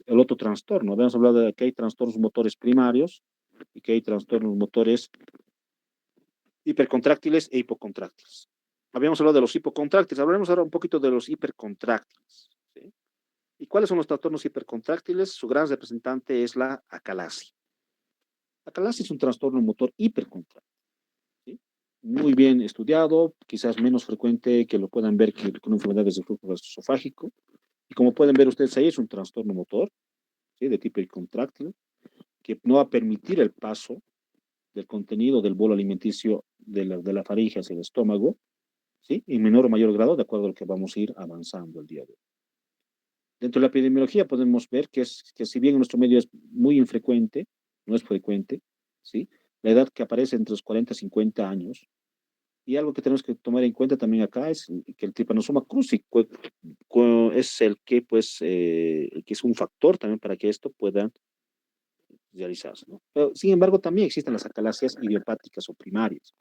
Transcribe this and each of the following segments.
el otro trastorno. Habíamos hablado de que hay trastornos motores primarios y que hay trastornos motores hipercontráctiles e hipocontráctiles. Habíamos hablado de los hipocontráctiles, hablaremos ahora un poquito de los hipercontráctiles. ¿Sí? ¿Y cuáles son los trastornos hipercontráctiles? Su gran representante es la acalasia. La acalasia es un trastorno motor hipercontráctil. ¿Sí? Muy bien estudiado, quizás menos frecuente que lo puedan ver que con enfermedades de flujo gastroesofágico. Y como pueden ver ustedes ahí, es un trastorno motor, ¿sí? De tipo hipercontráctil, que no va a permitir el paso del contenido del bolo alimenticio de la faringe hacia el estómago, ¿sí? En menor o mayor grado, de acuerdo a lo que vamos a ir avanzando el día de hoy. Dentro de la epidemiología podemos ver que si bien en nuestro medio es muy infrecuente, no es frecuente, ¿sí? La edad que aparece entre los 40 y 50 años, y algo que tenemos que tomar en cuenta también acá es que el Trypanosoma cruzi es el que, pues, el que es un factor también para que esto pueda realizarse, ¿no? Pero, sin embargo, también existen las acalasias idiopáticas o primarias.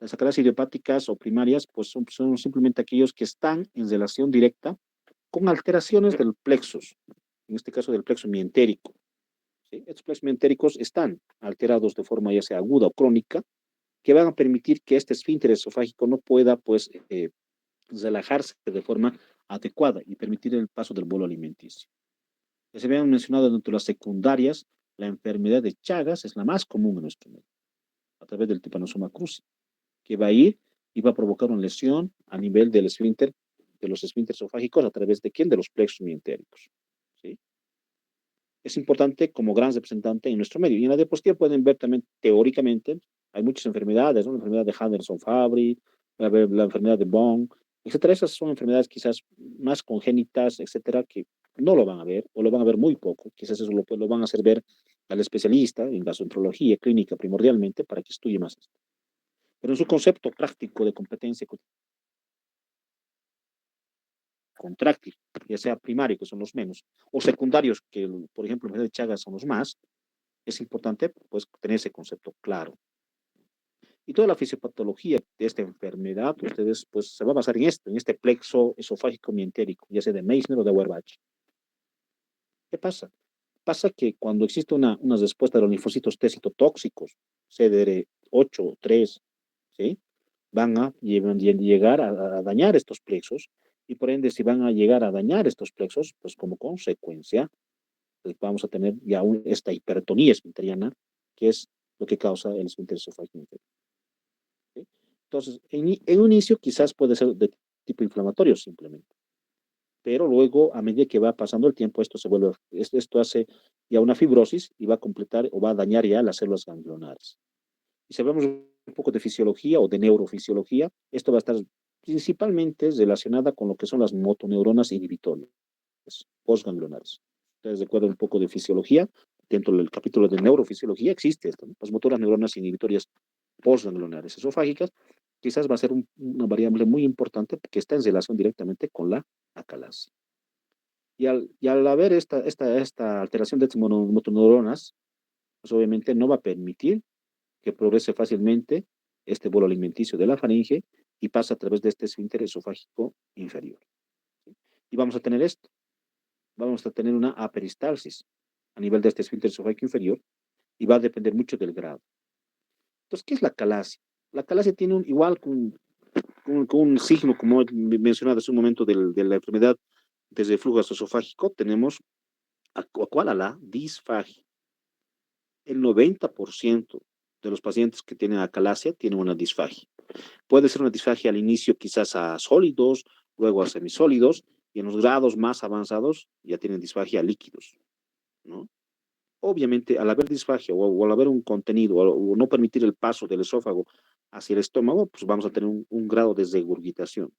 Las acalasias idiopáticas o primarias, pues, son simplemente aquellos que están en relación directa con alteraciones del plexus, en este caso del plexo mientérico. ¿Sí? Estos plexos mientéricos están alterados de forma ya sea aguda o crónica, que van a permitir que este esfínter esofágico no pueda, pues, relajarse de forma adecuada y permitir el paso del bolo alimenticio. Ya se habían mencionado dentro de las secundarias, la enfermedad de Chagas es la más común en nuestro medio, a través del Trypanosoma cruzi, que va a ir y va a provocar una lesión a nivel del esfínter, de los esfínteres esofágicos, a través de quién, de los plexos mientéricos. ¿Sí? Es importante como gran representante en nuestro medio. Y en la diapositiva pueden ver también teóricamente, hay muchas enfermedades, ¿no? La enfermedad de Henderson-Fabry, la enfermedad de Bone, etcétera. Esas son enfermedades quizás más congénitas, etcétera, que no lo van a ver o lo van a ver muy poco. Quizás eso lo van a hacer ver al especialista en gastroenterología clínica primordialmente para que estudie más esto. Pero en su concepto práctico de competencia contráctil, ya sea primario, que son los menos, o secundarios, que por ejemplo en vez de Chagas son los más, es importante pues tener ese concepto claro. Y toda la fisiopatología de esta enfermedad, ustedes pues se va a basar en esto, en este plexo esofágico mientérico, ya sea de Meissner o de Auerbach. ¿Qué pasa? Pasa que cuando existe una respuesta de los linfocitos T citotóxicos, CDR8 o 3, ¿sí? Van a llegar a dañar estos plexos y por ende si van a llegar a dañar estos plexos, pues como consecuencia pues vamos a tener ya esta hipertonía esfinteriana, que es lo que causa el esfínter esofágico. ¿Sí? Entonces, en un inicio quizás puede ser de tipo inflamatorio simplemente, pero luego a medida que va pasando el tiempo esto se vuelve, esto hace ya una fibrosis y va a completar o va a dañar ya las células ganglionares. Y si hablamos un poco de fisiología o de neurofisiología, esto va a estar principalmente relacionada con lo que son las motoneuronas inhibitorias postganglionares. Ustedes recuerdan un poco de fisiología, dentro del capítulo de neurofisiología existe esto, ¿no? Las motoras neuronas inhibitorias postganglionares esofágicas, quizás va a ser una variable muy importante que está en relación directamente con la acalasia. Y al haber esta alteración de estas motoneuronas, pues obviamente no va a permitir que progrese fácilmente este bolo alimenticio de la faringe y pasa a través de este esfínter esofágico inferior. ¿Sí? Y vamos a tener esto, vamos a tener una aperistalsis a nivel de este esfínter esofágico inferior y va a depender mucho del grado. Entonces, ¿qué es la calasia? La calasia tiene igual con un signo, como he mencionado hace un momento, de la enfermedad desde el flujo esofágico, tenemos ¿cuál? A la disfagia. El 90% de los pacientes que tienen acalasia tienen una disfagia. Puede ser una disfagia al inicio quizás a sólidos, luego a semisólidos, y en los grados más avanzados ya tienen disfagia a líquidos, ¿no? Obviamente, al haber disfagia o al haber un contenido o no permitir el paso del esófago hacia el estómago, pues vamos a tener un grado de regurgitación.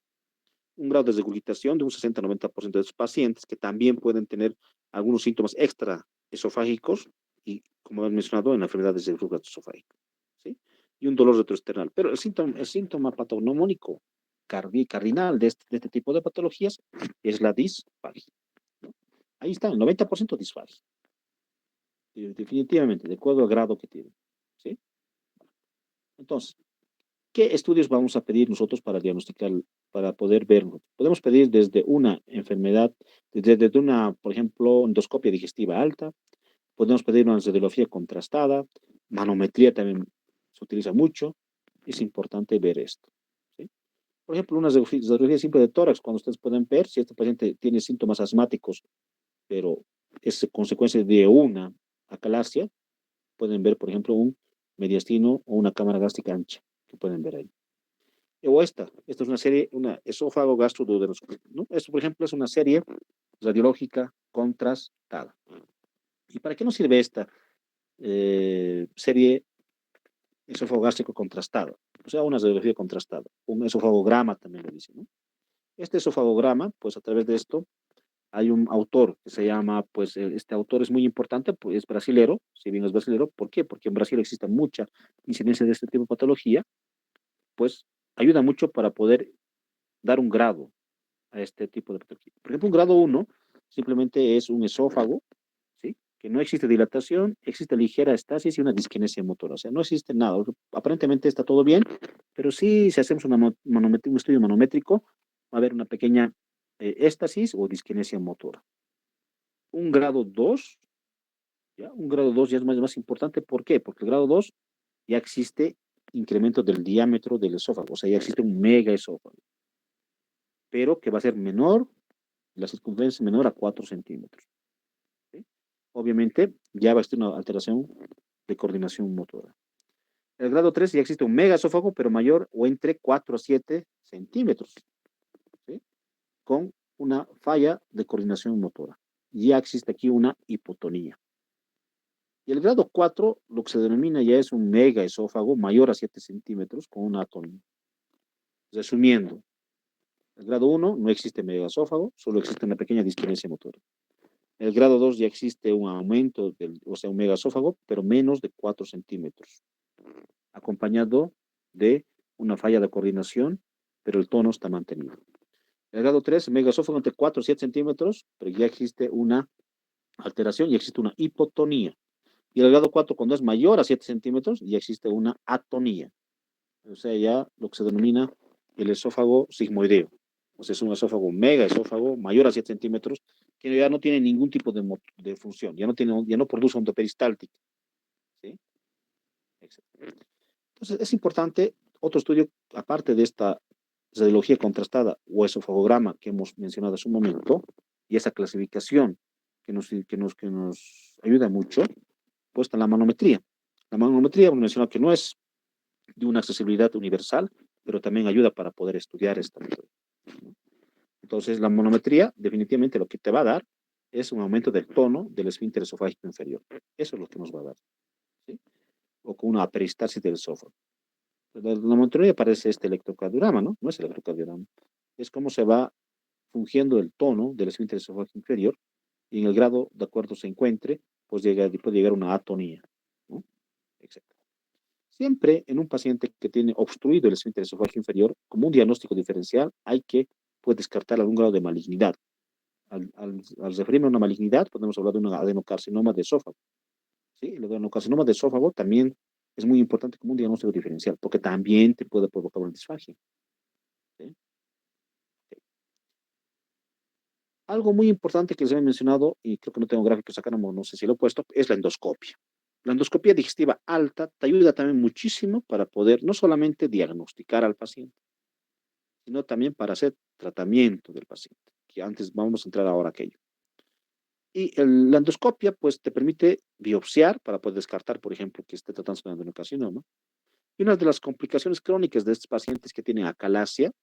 Un grado de regurgitación de un 60-90% de estos pacientes que también pueden tener algunos síntomas extra esofágicos y, como he mencionado, en la enfermedad del reflujo esofágico, ¿sí? Y un dolor retroesternal. Pero el síntoma patognomónico cardinal de este tipo de patologías es la disfagia, ¿no? Ahí está, el 90% disfagia. Definitivamente, de acuerdo al grado que tiene, ¿sí? Entonces, ¿qué estudios vamos a pedir nosotros para diagnosticar para poder verlo. Podemos pedir desde una enfermedad, desde una, por ejemplo, endoscopia digestiva alta, podemos pedir una radiografía contrastada, manometría también se utiliza mucho, es importante ver esto. ¿Sí? Por ejemplo, una radiografía simple de tórax, cuando ustedes pueden ver si este paciente tiene síntomas asmáticos, pero es consecuencia de una acalasia, pueden ver, por ejemplo, un mediastino o una cámara gástrica ancha, que pueden ver ahí. O esta es una serie, una esófago gastroduodenoscopia, ¿no? Esto, por ejemplo, es una serie radiológica contrastada. ¿Y para qué nos sirve esta serie esófago gástrico contrastado? O sea, una radiografía contrastada. Un esofagograma también lo dice, ¿no? Este esofagograma, pues a través de esto, hay un autor que se llama, pues este autor es muy importante, pues es brasilero, si bien es brasilero, ¿por qué? Porque en Brasil existe mucha incidencia de este tipo de patología, pues ayuda mucho para poder dar un grado a este tipo de patología. Por ejemplo, un grado uno simplemente es un esófago, ¿sí? Que no existe dilatación, existe ligera estasis y una disquinesia motora, o sea, no existe nada. Aparentemente está todo bien, pero sí, si hacemos un estudio manométrico, va a haber una pequeña éstasis o disquinesia motora. Un grado 2, ¿ya? Un grado 2 ya es más importante, ¿por qué? Porque el grado 2 ya existe incremento del diámetro del esófago, o sea, ya existe un mega esófago, pero que va a ser menor, la circunferencia menor a 4 centímetros. ¿Sí? Obviamente, ya va a existir una alteración de coordinación motora. El grado 3 ya existe un megaesófago, pero mayor o entre 4 a 7 centímetros, ¿sí? Con una falla de coordinación motora. Ya existe aquí una hipotonía. Y el grado 4, lo que se denomina ya es un megaesófago mayor a 7 centímetros con una atonía. Resumiendo, el grado 1 no existe megaesófago, solo existe una pequeña disquinesia motora. El grado 2 ya existe un aumento, o sea, un megaesófago, pero menos de 4 centímetros, acompañado de una falla de coordinación, pero el tono está mantenido. El grado 3, megaesófago entre 4 y 7 centímetros, pero ya existe una alteración y existe una hipotonía. Y el grado 4, cuando es mayor a 7 centímetros, ya existe una atonía. O sea, ya lo que se denomina el esófago sigmoideo. O sea, es un esófago mega esófago mayor a 7 centímetros, que ya no tiene ningún tipo de función, ya no produce onda peristáltica. ¿Sí? Entonces, es importante otro estudio, aparte de esta radiología contrastada o esofagograma que hemos mencionado hace un momento, y esa clasificación que nos ayuda mucho, pues está la manometría. La manometría hemos mencionado que no es de una accesibilidad universal, pero también ayuda para poder estudiar esta metodología. Entonces, la manometría definitivamente lo que te va a dar es un aumento del tono del esfínter esofágico inferior. Eso es lo que nos va a dar. ¿Sí? O con una peristasis del esófago. La manometría parece este electrocardiograma, ¿no? No es electrocardiograma. Es cómo se va fungiendo el tono del esfínter esofágico inferior y en el grado de acuerdo se encuentre, pues puede llegar a una atonía, ¿no? Exacto. Siempre en un paciente que tiene obstruido el esfínter esofágico inferior, como un diagnóstico diferencial, hay que pues, descartar algún grado de malignidad. Al referirme a una malignidad, podemos hablar de un adenocarcinoma de esófago. ¿Sí? El adenocarcinoma de esófago también es muy importante como un diagnóstico diferencial, porque también te puede provocar una disfagia. ¿Sí? Algo muy importante que les he mencionado, y creo que no tengo gráficos acá, no sé si lo he puesto, es la endoscopia. La endoscopia digestiva alta te ayuda también muchísimo para poder no solamente diagnosticar al paciente, sino también para hacer tratamiento del paciente, que antes vamos a entrar ahora a aquello. Y la endoscopia, pues, te permite biopsiar para poder descartar, por ejemplo, que esté tratándose de un adenocarcinoma. Y una de las complicaciones crónicas de estos pacientes que tienen acalasia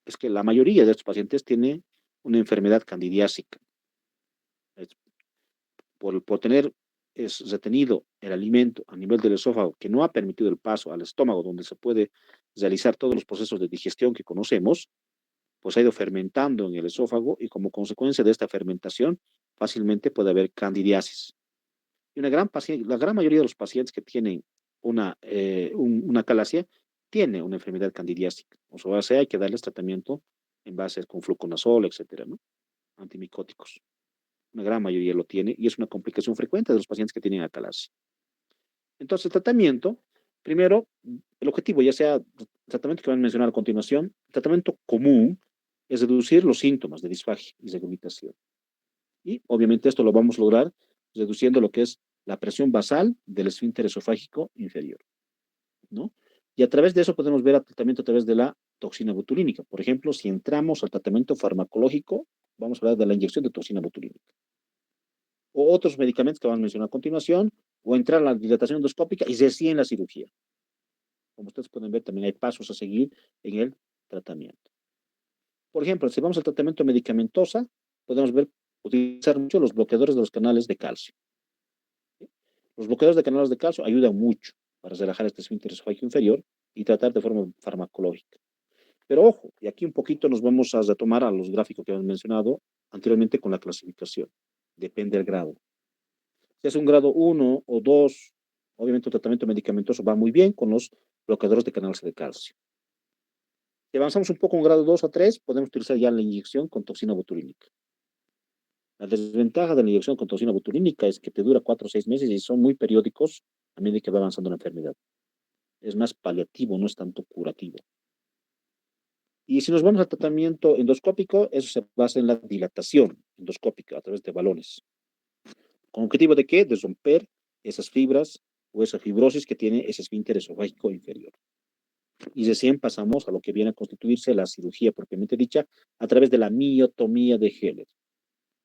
es que la mayoría de estos pacientes tienen una enfermedad candidiásica. Es por tener retenido el alimento a nivel del esófago que no ha permitido el paso al estómago, donde se puede realizar todos los procesos de digestión que conocemos, pues ha ido fermentando en el esófago y como consecuencia de esta fermentación fácilmente puede haber candidiasis. Y la gran mayoría de los pacientes que tienen una calasia tiene una enfermedad candidiásica. O sea, hay que darles tratamiento en base con fluconazol, etcétera, ¿no? Antimicóticos. Una gran mayoría lo tiene y es una complicación frecuente de los pacientes que tienen acalasia. Entonces, el tratamiento, primero, el objetivo, ya sea el tratamiento que van a mencionar a continuación, El tratamiento común es reducir los síntomas de disfagia y regurgitación. Y obviamente esto lo vamos a lograr reduciendo lo que es la presión basal del esfínter esofágico inferior, ¿no? Y a través de eso podemos ver el tratamiento a través de la toxina botulínica. Por ejemplo, si entramos al tratamiento farmacológico, vamos a hablar de la inyección de toxina botulínica. O otros medicamentos que van a mencionar a continuación, o entrar a la dilatación endoscópica y recién la cirugía. Como ustedes pueden ver, también hay pasos a seguir en el tratamiento. Por ejemplo, si vamos al tratamiento medicamentoso, podemos ver, utilizar mucho los bloqueadores de los canales de calcio. ¿Sí? Los bloqueadores de canales de calcio ayudan mucho para relajar este esfínter esofágico inferior y tratar de forma farmacológica. Pero ojo, y aquí un poquito nos vamos a retomar a los gráficos que hemos mencionado anteriormente con la clasificación. Depende del grado. Si es un grado 1 o 2, obviamente el tratamiento medicamentoso va muy bien con los bloqueadores de canales de calcio. Si avanzamos un poco en grado 2 o 3, podemos utilizar ya la inyección con toxina botulínica. La desventaja de la inyección con toxina botulínica es que te dura 4 o 6 meses y son muy periódicos a medida que va avanzando la enfermedad. Es más paliativo, no es tanto curativo. Y si nos vamos al tratamiento endoscópico, eso se basa en la dilatación endoscópica a través de balones. ¿Con objetivo de qué? De romper esas fibras o esa fibrosis que tiene ese esfínter esofágico inferior. Y recién pasamos a lo que viene a constituirse la cirugía propiamente dicha a través de la miotomía de Heller.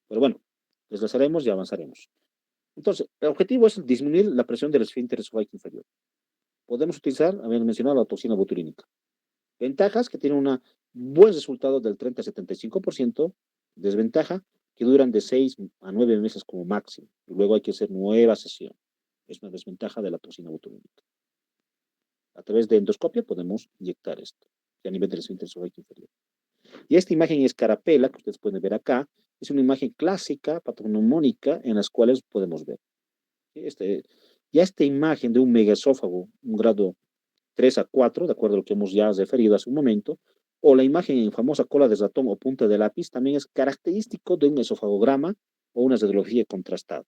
Pero bueno, desglosaremos y avanzaremos. Entonces, el objetivo es disminuir la presión del esfínter esofágico inferior. Podemos utilizar, habían mencionado, la toxina botulínica. Ventajas que tienen un buen resultado del 30 a 75%, desventaja que duran de 6 a 9 meses como máximo. Y luego hay que hacer nueva sesión. Es una desventaja de la toxina botulínica. A través de endoscopia podemos inyectar esto a nivel del esfínter esofágico inferior. Y esta imagen escarapela, que ustedes pueden ver acá, es una imagen clásica, patognomónica, en las cuales podemos ver. Ya esta imagen de un megaesófago, un grado 3 a 4, de acuerdo a lo que hemos ya referido hace un momento, o la imagen en famosa cola de ratón o punta de lápiz, también es característico de un esofagograma o una radiología contrastada.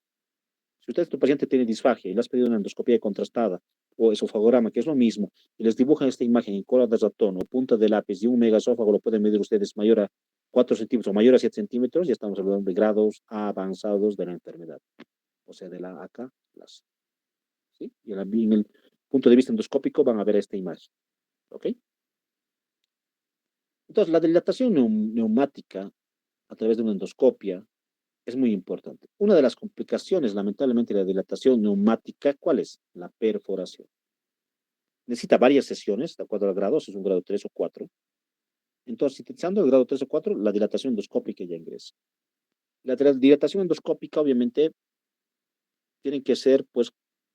Si usted, tu paciente tiene disfagia y le has pedido una endoscopia contrastada o esofagograma, que es lo mismo, y les dibujan esta imagen en cola de ratón o punta de lápiz y un megaesófago lo pueden medir ustedes mayor a 4 centímetros o mayor a 7 centímetros, ya estamos hablando de grados avanzados de la enfermedad, o sea, de la AK clase. ¿Sí? Y en el punto de vista endoscópico van a ver esta imagen. ¿Ok? Entonces, la dilatación neumática a través de una endoscopia es muy importante. Una de las complicaciones, lamentablemente, de la dilatación neumática, ¿cuál es? La perforación. Necesita varias sesiones, de acuerdo al grado, si es un grado 3 o 4. Entonces, utilizando el grado 3 o 4, la dilatación endoscópica ya ingresa. La dilatación endoscópica, obviamente, tiene que ser, pues,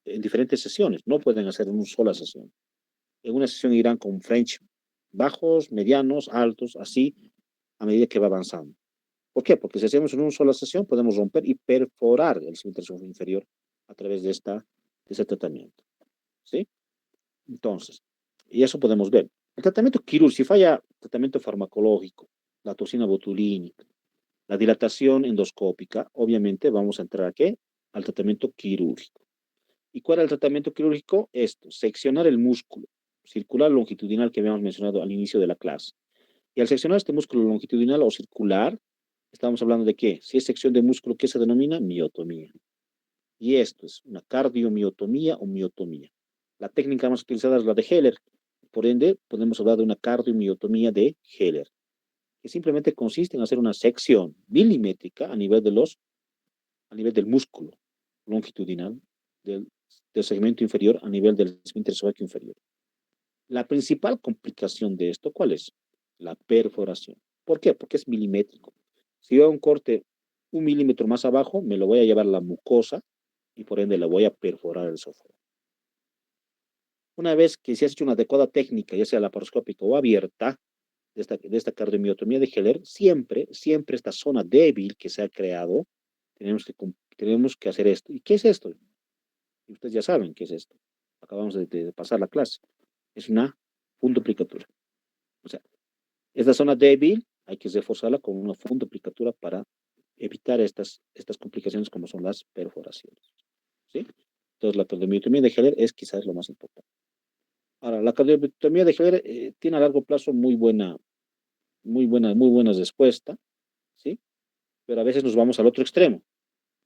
en diferentes sesiones. No pueden hacer en una sola sesión. En una sesión irán con French bajos, medianos, altos, así, a medida que va avanzando. ¿Por qué? Porque si hacemos en una sola sesión, podemos romper y perforar el esfínter inferior a través de ese tratamiento. ¿Sí? Entonces, y eso podemos ver. El tratamiento quirúrgico, si falla el tratamiento farmacológico, la toxina botulínica, la dilatación endoscópica, obviamente vamos a entrar a qué? Al tratamiento quirúrgico. ¿Y cuál es el tratamiento quirúrgico? Esto, seccionar el músculo circular longitudinal que habíamos mencionado al inicio de la clase. Y al seccionar este músculo longitudinal o circular, estamos hablando de qué? Si es sección de músculo, ¿qué se denomina? Miotomía. Y esto es una cardiomiotomía o miotomía. La técnica más utilizada es la de Heller. Por ende, podemos hablar de una cardiomiotomía de Heller, que simplemente consiste en hacer una sección milimétrica a nivel del músculo longitudinal del segmento inferior a nivel del esfínter esofágico inferior. La principal complicación de esto, ¿cuál es? La perforación. ¿Por qué? Porque es milimétrico. Si yo hago un corte 1 milímetro más abajo, me lo voy a llevar la mucosa y por ende le voy a perforar el esófago. Una vez que se ha hecho una adecuada técnica, ya sea laparoscópica o abierta, de esta cardiomiotomía de Heller, siempre esta zona débil que se ha creado, tenemos que hacer esto. ¿Y qué es esto? Y ustedes ya saben qué es esto. Acabamos de pasar la clase. Es una fundoplicatura. O sea, esta zona débil hay que reforzarla con una fundoplicatura para evitar estas complicaciones como son las perforaciones. ¿Sí? Entonces, la cardiomiotomía de Heller es quizás lo más importante. Ahora, la cardiometomía de Heller tiene a largo plazo muy buena respuesta, ¿sí? Pero a veces nos vamos al otro extremo,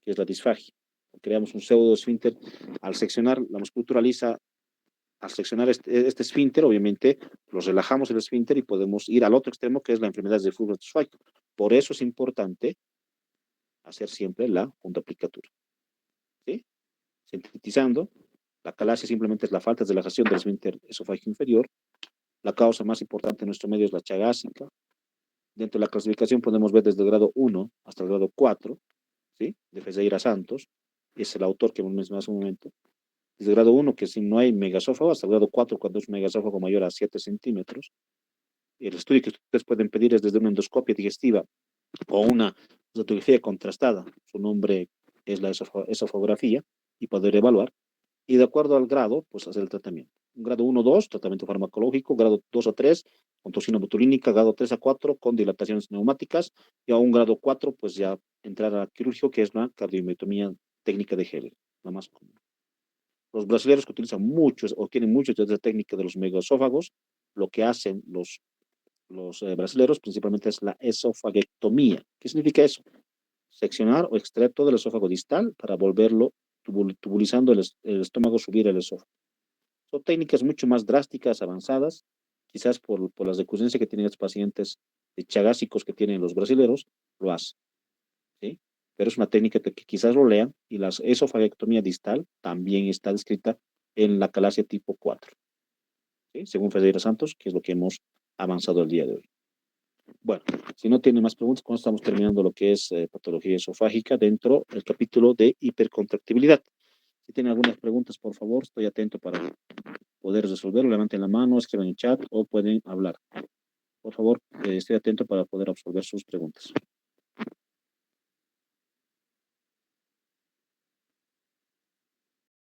que es la disfagia. Creamos un pseudo esfínter. Al seccionar la musculatura lisa, al seccionar este esfínter, obviamente, los relajamos el esfínter y podemos ir al otro extremo, que es la enfermedad de flujo esofágico. Por eso es importante hacer siempre la puntoaplicatura, ¿sí? Sintetizando, la calasia simplemente es la falta de relajación del esfínter esofágico inferior. La causa más importante en nuestro medio es la chagásica. Dentro de la clasificación podemos ver desde el grado 1 hasta el grado 4, ¿sí? De Fezeira Santos, es el autor que hemos mencionado hace un momento. Desde el grado 1, que si no hay megasófago, hasta el grado 4, cuando es un megasófago mayor a 7 centímetros. El estudio que ustedes pueden pedir es desde una endoscopia digestiva o una radiografía contrastada. Su nombre es la esofografía y poder evaluar. Y de acuerdo al grado, pues hacer el tratamiento. Grado 1, 2, tratamiento farmacológico. Grado 2 a 3, con toxina botulínica. Grado 3 a 4, con dilataciones neumáticas. Y a un grado 4, pues ya entrar a quirúrgico, que es la cardiometomía técnica de Heller, la más común. Los brasileños que utilizan muchos o tienen mucho de esta técnica de los megaesófagos, lo que hacen los brasileños principalmente es la esofaguectomía. ¿Qué significa eso? Seccionar o extraer todo el esófago distal para volverlo tubulizando el estómago, subir el esófago. Son técnicas mucho más drásticas, avanzadas, quizás por las recurrencias que tienen estos pacientes de chagásicos que tienen los brasileños, lo hacen, ¿sí? Pero es una técnica que quizás lo lean y la esofaguectomía distal también está descrita en la calasia tipo 4, ¿sí? Según Federico Santos, que es lo que hemos avanzado el día de hoy. Bueno, si no tiene más preguntas, con esto estamos terminando lo que es patología esofágica dentro del capítulo de hipercontractibilidad. Si tienen algunas preguntas, por favor, estoy atento para poder resolverlo. Levanten la mano, escriban en chat o pueden hablar. Por favor, estoy atento para poder absorber sus preguntas.